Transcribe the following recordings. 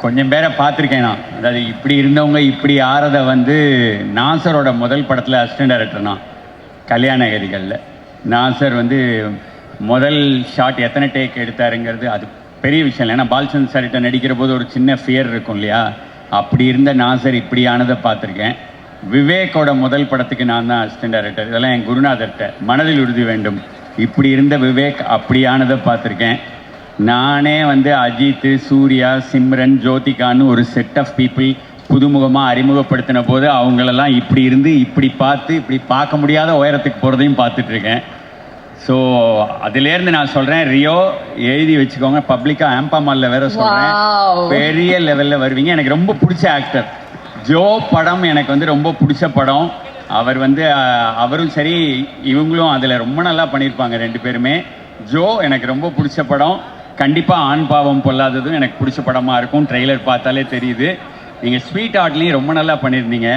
கொஞ்சம் பேரை பார்த்துருக்கேன் நான். அதாவது இப்படி இருந்தவங்க இப்படி ஆறதை வந்து நாசரோட முதல் படத்தில் அசிஸ்டன்ட் டைரக்டர் நான், கல்யாணகரிகளில். நாசர் வந்து முதல் ஷாட் எத்தனை டேக் எடுத்தாருங்கிறது அது பெரிய விஷயம் இல்லை. ஏன்னா பால்சந்த் சார்கிட்ட நடிக்கிற போது ஒரு சின்ன ஃபியர் இருக்கும் இல்லையா, அப்படி இருந்த நாசர் இப்படியானதை பார்த்துருக்கேன். விவேக்கோட முதல் படத்துக்கு நான் தான் அசிஸ்டன்ட் டைரக்டர். இதெல்லாம் என் குருநாதர்கிட்ட மனதில் உறுதி வேண்டும். இப்படி இருந்த விவேக் அப்படியானதை பார்த்துருக்கேன். நானே வந்து அஜித், சூர்யா, சிம்ரன், ஜோதிகான்னு ஒரு செட் ஆஃப் பீப்புள் புதுமுகமாக அறிமுகப்படுத்தின போது அவங்களெல்லாம் இப்படி இருந்து இப்படி பார்த்து இப்படி பார்க்க முடியாத உயரத்துக்கு போகிறதையும் பார்த்துட்ருக்கேன். ஸோ அதுலேருந்து நான் சொல்கிறேன், ரியோ எழுதி வச்சுக்கோங்க, பப்ளிக்காக ஆம்பாமாலில் வேற சொல்கிறேன், பெரிய லெவலில் வருவீங்க. எனக்கு ரொம்ப பிடிச்ச ஆக்டர் ஜோ. படம் எனக்கு வந்து ரொம்ப பிடிச்ச படம். அவர் வந்து அவரும் சரி இவங்களும் அதில் ரொம்ப நல்லா பண்ணியிருப்பாங்க ரெண்டு பேருமே. ஜோ எனக்கு ரொம்ப பிடிச்ச படம். கண்டிப்பாக ஆண் பாவம் பொல்லாததும் எனக்கு பிடிச்ச படமாக இருக்கும். ட்ரெய்லர் பார்த்தாலே தெரியுது. நீங்கள் ஸ்வீட் ஆர்ட்லேயும் ரொம்ப நல்லா பண்ணியிருந்தீங்க.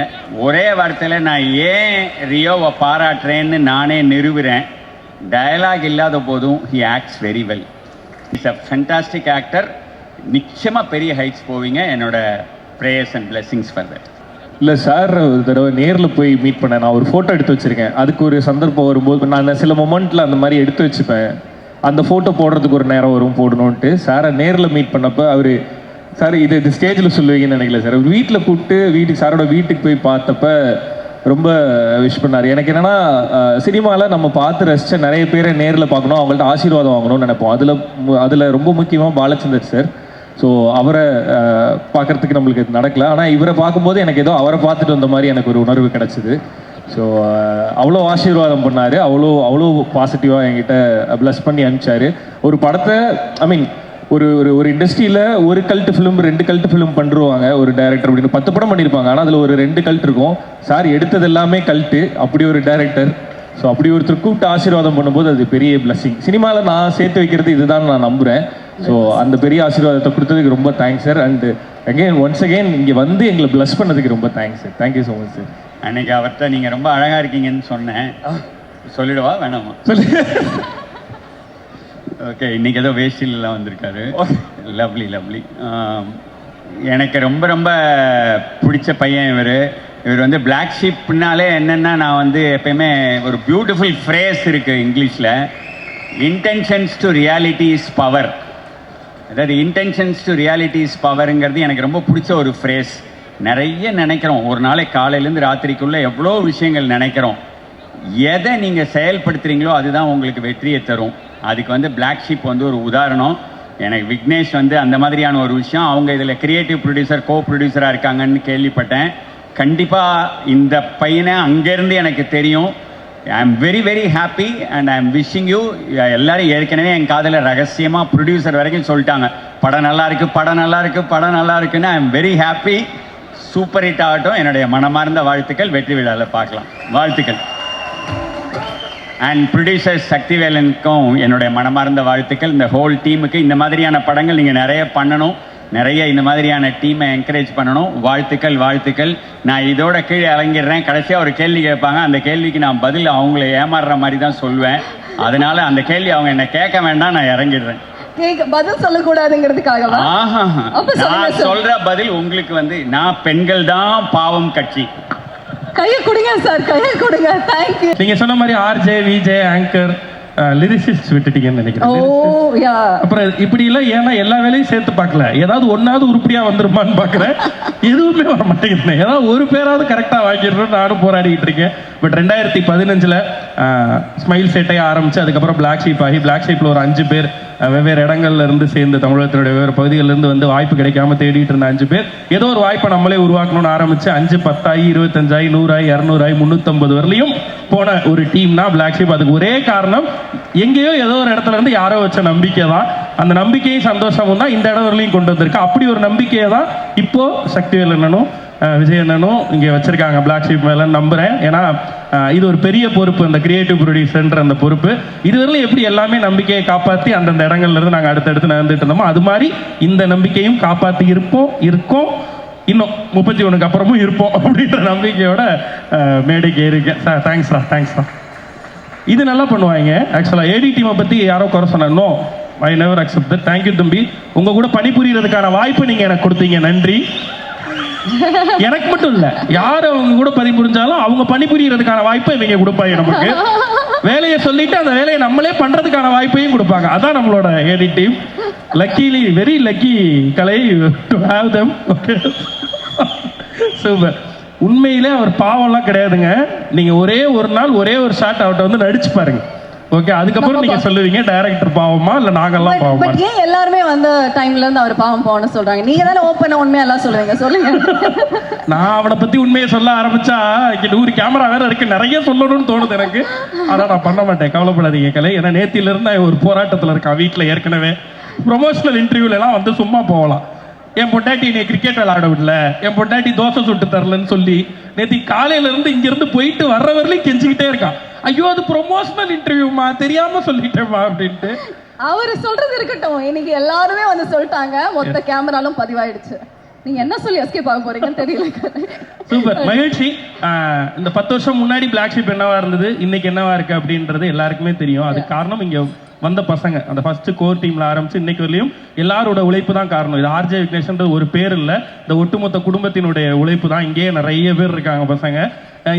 ஒரே வார்த்தையில் நான் ஏன் ரியோவை பாராட்டுறேன்னு நானே நிறுவுறேன். டயலாக் இல்லாத போதும் he acts very well. It's a fantastic actor. நிச்சயமாக பெரிய ஹைட்ஸ் போவீங்க. என்னோட prayers and blessings for that. இல்லை சார், ஒரு தடவை நேரில் போய் மீட் பண்ணேன். நான் ஒரு ஃபோட்டோ எடுத்து வச்சுருக்கேன். அதுக்கு ஒரு சந்தர்ப்பம் வரும்போது நான் சில மொமெண்ட்டில் அந்த மாதிரி எடுத்து வச்சுப்பேன். அந்த ஃபோட்டோ போடுறதுக்கு ஒரு நேரம் வரும் போடணுன்ட்டு. சாரை நேரில் மீட் பண்ணப்போ அவர் சார் இது ஸ்டேஜில் சொல்லுவீங்கன்னு நினைக்கல சார். அவர் வீட்டில் கூப்பிட்டு சாரோட வீட்டுக்கு போய் பார்த்தப்ப ரொம்ப விஷ் பண்ணார். எனக்கு என்னென்னா, சினிமாவில் நம்ம பார்த்து ரசித்த நிறைய பேரை நேரில் பார்க்கணும், அவங்கள்ட்ட ஆசீர்வாதம் வாங்கணும்னு நினைப்போம். அதில் ரொம்ப முக்கியமாக பாலச்சந்தர் சார். ஸோ அவரை பார்க்குறதுக்கு நம்மளுக்கு நடக்கல. ஆனால் இவரை பார்க்கும்போது எனக்கு ஏதோ அவரை பார்த்துட்டு வந்த மாதிரி எனக்கு ஒரு உணர்வு கிடச்சிது. ஸோ அவ்வளோ ஆசீர்வாதம் பண்ணார். அவ்வளோ பாசிட்டிவாக என்கிட்ட ப்ளஸ் பண்ணி அனுப்பிச்சார். ஒரு படத்தை ஒரு ஒரு இண்டஸ்ட்ரியில் ஒரு கல்ட்டு ஃபிலிம் 2 கல்ட்டு ஃபிலிம் பண்ணுருவாங்க ஒரு டைரக்டர் அப்படின்னு 10 படம் பண்ணியிருப்பாங்க. ஆனால் அதில் ஒரு 2 கல்ட்டு இருக்கும். சார் எடுத்தது எல்லாமே கல்ட்டு. அப்படி ஒரு டைரக்டர். ஸோ அப்படி ஒருத்தர் கூப்பிட்டு ஆசீர்வாதம் பண்ணும்போது அது பெரிய பிளஸ்ஸிங். சினிமாவில் நான் சேர்த்து வைக்கிறது இதுதான் நான் நம்புகிறேன். ஸோ அந்த பெரிய ஆசீர்வாதத்தை கொடுத்ததுக்கு ரொம்ப thanks sir. And once again இங்கே வந்து எங்களை பிளஸ் பண்ணதுக்கு ரொம்ப thanks sir. Thank you so much sir. அன்னைக்கு அவர்கிட்ட நீங்கள் ரொம்ப அழகாக இருக்கீங்கன்னு சொன்னேன். சொல்லிடுவா வேணாமா? ஓகே, இன்றைக்கி ஏதோ வேஷ்டிலாம் வந்திருக்காரு. Lovely lovely. எனக்கு ரொம்ப ரொம்ப பிடிச்ச பையன் இவர் வந்து பிளாக் ஷீப்னாலே என்னென்னா, நான் வந்து எப்பயுமே ஒரு பியூட்டிஃபுல் ஃப்ரேஸ் இருக்குது இங்கிலீஷில், intentions to reality is power. அதாவது இன்டென்ஷன்ஸ் டு ரியாலிட்டி இஸ் பவருங்கிறது எனக்கு ரொம்ப பிடிச்ச ஒரு ஃப்ரேஸ். நிறைய நினைக்கிறோம், ஒரு நாளைக்கு காலையிலேருந்து ராத்திரிக்குள்ளே எவ்வளோ விஷயங்கள் நினைக்கிறோம். எதை நீங்கள் செயல்படுத்துகிறீங்களோ அதுதான் உங்களுக்கு வெற்றியை தரும். அதுக்கு வந்து பிளாக் ஷீப் வந்து ஒரு உதாரணம். எனக்கு விக்னேஷ் வந்து அந்த மாதிரியான ஒரு விஷயம். அவங்க இதில் கிரியேட்டிவ் ப்ரொடியூசர், கோ ப்ரொடியூசராக இருக்காங்கன்னு கேள்விப்பட்டேன். கண்டிப்பாக இந்த பையனை அங்கேருந்து எனக்கு தெரியும். I am very very happy and I am wishing you. எல்லோரும் ஏற்கனவே என் காதில் ரகசியமாக ப்ரொடியூசர் வரைக்கும் சொல்லிட்டாங்க, படம் நல்லா இருக்குது, படம் நல்லா இருக்குது, படம் நல்லா இருக்குன்னு. ஐ am very happy. Super hit ஆகட்டும். என்னுடைய மனமார்ந்த வாழ்த்துக்கள். வெற்றி விழாவில் பார்க்கலாம். வாழ்த்துக்கள். அண்ட் ப்ரொடியூசர் சக்திவேலனுக்கும் என்னுடைய மனமார்ந்த வாழ்த்துக்கள். இந்த ஹோல் டீமுக்கு இந்த மாதிரியான படங்கள் நீங்கள் நிறைய பண்ணணும், நிறைய இந்த மாதிரியான டீமை என்கரேஜ் பண்ணணும். வாழ்த்துக்கள் வாழ்த்துக்கள். நான் இதோட கீழே இறங்கிடுறேன். கடைசியாக ஒரு கேள்வி கேட்பாங்க, அந்த கேள்விக்கு நான் பதில் அவங்கள ஏமாறுற மாதிரி தான் சொல்லுவேன். அதனால அந்த கேள்வி அவங்க என்ன கேட்க வேண்டாம், நான் இறங்கிடுறேன். பதில் சொல்லக்கூடாதுங்கிறதுக்காக நான் சொல்ற பதில் உங்களுக்கு வந்து, நான் பெண்கள் தான் பாவம் கட்சி. கையை கொடுங்க சார், கையை கொடுங்க. தேங்க்யூ. நீங்க சொன்ன மாதிரி ஆர்ஜே, விஜே, ஆங்கர், லிரிசிஸ்ட் விட்டுட்டீங்கன்னு நினைக்கிறேன். அப்புறம் இப்படி இல்லை, ஏன்னா எல்லா வேலையும் சேர்த்து பார்க்கல. ஏதாவது ஒன்னாவது உருப்படியா வந்துருமான்னு பார்க்குறேன். எதுவுமே வர மாட்டேங்குது. ஏதாவது ஒரு பேராவது கரெக்டாக வாங்கிடணும்னு நானும் போராடிக்கிட்டு இருக்கேன். பட் 2015 ஸ்மைல் சேட்டையை ஆரம்பிச்சு அதுக்கப்புறம் பிளாக் ஷீப் ஆகி, பிளாக் ஷீப்பில் ஒரு 5 பேர் வெவ்வேறு இடங்கள்ல இருந்து சேர்ந்து தமிழகத்தினுடைய வெவ்வேறு பகுதிகளிலிருந்து வந்து வாய்ப்பு கிடைக்காம தேடிட்டு இருந்த 5 பேர் ஏதோ ஒரு வாய்ப்பை நம்மளே உருவாக்கணும்னு ஆரம்பிச்சு 5, 10, 25, 100, 200, 350 வரலையும் போன ஒரு டீம்னா பிளாக் ஷீப். அதுக்கு ஒரே காரணம், எங்கேயோ ஏதோ ஒரு இடத்துல இருந்து யாரோ வச்ச நம்பிக்கை தான். அந்த நம்பிக்கையும் சந்தோஷமும் தான் இந்த இடம் வரலையும் கொண்டு வந்திருக்கு. அப்படி ஒரு நம்பிக்கையை தான் இப்போ சக்திவேல் அண்ணனும் விஜய் அண்ணனும் இங்கே வச்சிருக்காங்க பிளாக் ஷீப் மேலே நம்புகிறேன். ஏன்னா இது ஒரு பெரிய பொறுப்பு, அந்த கிரியேட்டிவ் ப்ரொடியூசர்ன்ற அந்த பொறுப்பு. இதுவரையிலும் எப்படி எல்லாமே நம்பிக்கையை காப்பாற்றி அந்தந்த இடங்கள்லேருந்து நாங்கள் அடுத்தடுத்து நடந்துட்டு இருந்தோமோ அது மாதிரி இந்த நம்பிக்கையும் காப்பாற்றி இருக்கோம். இன்னும் 31க்கு அப்புறமும் இருப்போம் அப்படின்ற நம்பிக்கையோட மேடைக்கு இருக்கேன். சார் தேங்க்ஸ்டா. இது நல்லா பண்ணுவாங்க. ஆக்சுவலாக ஏடி டீமை பற்றி யாரோ குறை சொன்னோம். I never accept that. Thank you தம்பி. உங்க கூட பணிபுரியறதுக்கான வாய்ப்பு நீங்க எனக்கு கொடுத்தீங்க, நன்றி. எனக்கு மட்டும் இல்ல, யார் அவங்க கூட பணிபுரிஞ்சாலும் அவங்க பணிபுரியறதுக்கான வாய்ப்பை இவங்க கொடுப்பாங்க நமக்கு. வேலையை சொல்லிட்டு அந்த வேலையை நம்மளே பண்றதுக்கான வாய்ப்பையும் கொடுப்பாங்க. அதான் நம்மளோட AD team. Luckily, very lucky கலை to have them. Okay, super. உண்மையிலே அவர் பாவம்லாம் கிடையாதுங்க. நீங்க ஒரே ஒரு நாள் ஒரே ஒரு ஷாட் அவர்கிட்ட வந்து நடிச்சு பாருங்க. ஓகே, அதுக்கப்புறம் நீங்க சொல்லுவீங்க டைரக்டர் பாவமா இல்ல நாங்கெல்லாம் பாவமா. பட் ஏன் எல்லாருமே வந்து டைம்ல இருந்து அவர் பாவம் பாவம்னு சொல்றாங்க? நீங்க தானே ஓப்பனா உண்மையா எல்லாம் சொல்லுவீங்க, சொல்லுங்க. நான் அவனை பத்தி உண்மையை சொல்ல ஆரம்பிச்சா இங்க 100 கேமரா வேற இருக்கு, நிறைய சொல்லணும்னு தோணுது எனக்கு. ஆனா நான் பண்ண மாட்டேன், கவலைப்படாதீங்க கலை. ஏன்னா நேத்தில இருந்து ஒரு போராட்டத்துல இருக்கான் வீட்டுல. ஏற்கனவே ப்ரொமோஷனல் இன்டர்வியூல எல்லாம் வந்து சும்மா போகலாம். என் பொண்டாட்டி என்னை கிரிக்கெட் விளையாட விடல, என் பொண்டாட்டி தோசை சுட்டு தரலன்னு சொல்லி நேத்தி காலையில இருந்து இங்க இருந்து போயிட்டு வர்ற வரலையும் கெஞ்சிக்கிட்டே இருக்கான். ஐயோ அது ப்ரொமோஷனல் இன்டர்வியூமா, தெரியாம சொல்லிட்டேமா அப்படின்ட்டு. அவரு சொல்றது இருக்கட்டும், இன்னைக்கு எல்லாருமே வந்து சொல்லிட்டாங்க, மொத்த கேமராலும் பதிவாயிடுச்சு. நீங்க என்ன சொல்லி எஸ்கேப் ஆக போறீங்கன்னு தெரியல. சூப்பர், மகிழ்ச்சி. இந்த 10 வருஷம் முன்னாடி பிளாக் ஷீப் என்னவா இருந்தது, இன்னைக்கு என்னவா இருக்கு அப்படின்றது எல்லாருக்குமே தெரியும். அதுக்கு காரணம் இங்க வந்த பசங்க, அந்த ஃபர்ஸ்ட் கோர் டீம்ல ஆரம்பிச்சு இன்னைக்கு வரலையும் எல்லாரோட உழைப்பு தான் காரணம். இது ஆர்ஜே விக்னேஷ்ன்றது ஒரு பேர் இல்ல, இந்த ஒட்டுமொத்த குடும்பத்தினுடைய உழைப்பு தான். இங்கேயே நிறைய பேர் இருக்காங்க பசங்க.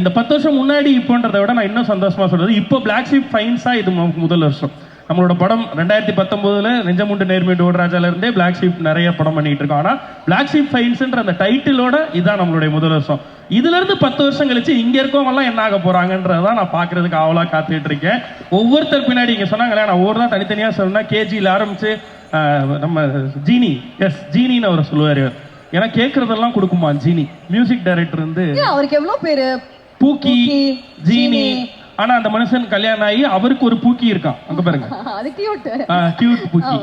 இந்த 10 வருஷம் முன்னாடி இப்போன்றதை விட நான் இன்னும் சந்தோஷமா சொல்றது, இப்போ பிளாக் ஷீப் ஃபைன்ஸா இது முதல் வருஷம். நம்மளோட படம் 2019 நெஞ்சமுண்டு நேர்மையுண்டு ஓடராஜால இருந்தே பிளாக் ஷீப் நிறைய படம் பண்ணிட்டு இருக்கோம். ஆனா பிளாக் ஷீப் ஃபைன்ஸ்ன்ற அந்த டைட்டிலோட இதுதான் நம்மளுடைய முதல் வருஷம். இதுல இருந்து 10 வருஷம் கழிச்சு இங்க இருக்கவங்க எல்லாம் என்ன ஆக போறாங்கன்றதான் நான் பாக்குறதுக்கு ஆவலா காத்துட்டு இருக்கேன். ஒவ்வொருத்தர் பின்னாடி இங்க சொன்னாங்களே, நான் ஒவ்வொரு தான் தனித்தனியா சொல்லணும்னா கேஜியில் ஆரம்பிச்சு நம்ம ஜீனி, எஸ் ஜீனின்னு அவர் சொல்லுவாரு. ஏன்னா கேட்கறதெல்லாம் கொடுக்குமா ஜீனி. மியூசிக் டைரக்டர் வந்து அவருக்கு எவ்வளவு பேரு, பூக்கி, ஜீனி. ஆனா அந்த மனுஷன் கல்யாணம் ஆகி அவருக்கு ஒரு பூக்கி இருக்கான், அங்க பாருங்க. அது கியூட், கியூட் பூக்கி.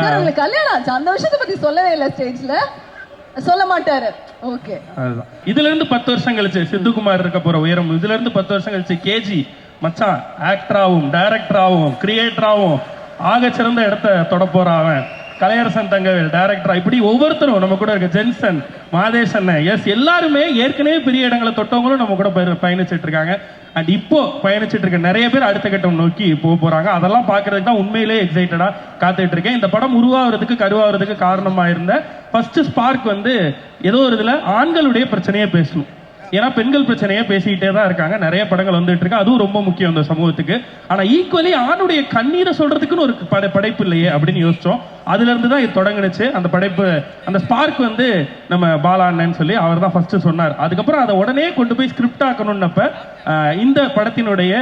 சார் உங்களுக்கு கல்யாணம் ஆச்சு, அந்த விஷயத்தை பத்தி சொல்லவே இல்லை ஸ்டேஜ்ல, சொல்ல மாட்டாரு. ஓகே, அதுதான். இதுல இருந்து 10 வருஷம் கழிச்சு சித்துக்குமார் இருக்க போற உயரம். இதுல இருந்து 10 வருஷம் கழிச்சு கேஜி மச்சான் ஆக்டராகவும் டைரக்டராகவும் கிரியேட்டராகவும் ஆக சிறந்த இடத்த தொட போற அவன். கலையரசன் தங்கவேல் டைரக்டரா, இப்படி ஒவ்வொருத்தரும் நம்ம கூட இருக்க. ஜென்சன், மாதேசன், எஸ் எல்லாருமே ஏற்கனவே பெரிய இடங்களை தொட்டவங்களும் நம்ம கூட பயணிச்சுட்டு இருக்காங்க. அண்ட் இப்போ பயணிச்சுட்டு இருக்க நிறைய பேர் அடுத்த கட்டம் நோக்கி போக போறாங்க. அதெல்லாம் பாக்குறதுக்கு தான் உண்மையிலே எக்ஸைட்டடா காத்துட்டு இருக்கேன். இந்த படம் உருவாகிறதுக்கு கருவாகிறதுக்கு காரணமா இருந்த ஃபர்ஸ்ட் ஸ்பார்க் வந்து ஏதோ ஒரு இதுல ஆண்களுடைய பிரச்சனையே பேசணும். ஏன்னா பெண்கள் பிரச்சனையே பேசிக்கிட்டே தான் இருக்காங்க, நிறைய படங்கள் வந்துட்டு இருக்கு, அதுவும் ரொம்ப முக்கியம் இந்த சமூகத்துக்கு. ஆனா ஈக்குவலி ஆணுடைய கண்ணீரை சொல்றதுக்குன்னு ஒரு படைப்பு இல்லையே அப்படின்னு யோசிச்சோம். அதுல இருந்து தான் இது தொடங்குனுச்சு. அந்த படைப்பு, அந்த ஸ்பார்க் வந்து நம்ம பாலா அண்ணன்னு சொல்லி அவர் தான் ஃபர்ஸ்ட் சொன்னார். அதுக்கப்புறம் அதை உடனே கொண்டு போய் ஸ்கிரிப்ட் ஆக்கணும்னப்ப இந்த படத்தினுடைய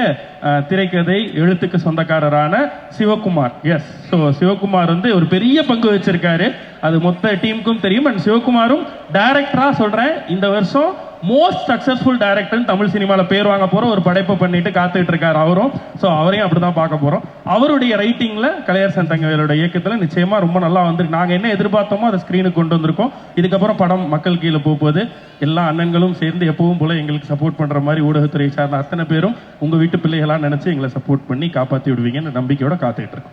திரைக்கதை எழுத்துக்கு சொந்தக்காரரான சிவகுமார், எஸ் ஸோ சிவகுமார் வந்து ஒரு பெரிய பங்கு வச்சிருக்காரு. அது மொத்த டீமுக்கும் தெரியும். அண்ட் சிவகுமாரும் டைரக்டரா சொல்றேன், இந்த வருஷம் மோஸ்ட் சக்சஸ்ஃபுல் டைரக்டர் தமிழ் சினிமாவில் பேர் வாங்க போற ஒரு படைப்பை பண்ணிட்டு காத்துட்டு இருக்காரு அவரும். ஸோ அவரையும் அப்படிதான் பார்க்க போறோம். அவருடைய ரைட்டிங்ல கலையரசன் தங்கவேலோட இயக்கத்துல நிச்சயமா ரொம்ப நல்லா வந்திருக்கு. நாங்க என்ன எதிர்பார்த்தோமோ அதை ஸ்கிரீனுக்கு கொண்டு வந்திருக்கோம். இதுக்கப்புறம் படம் மக்கள் கீழே போகுது. எல்லா அண்ணன்களும் சேர்ந்து எப்பவும் போல எங்களுக்கு சப்போர்ட் பண்ற மாதிரி ஊடகத்துறை சார்ந்த அத்தனை பேரும் உங்க வீட்டு பிள்ளைகளா நினைச்சு எங்களை சப்போர்ட் பண்ணி காப்பாத்தி விடுவீங்கன்னு நம்பிக்கையோட காத்துட்டு இருக்கோம்.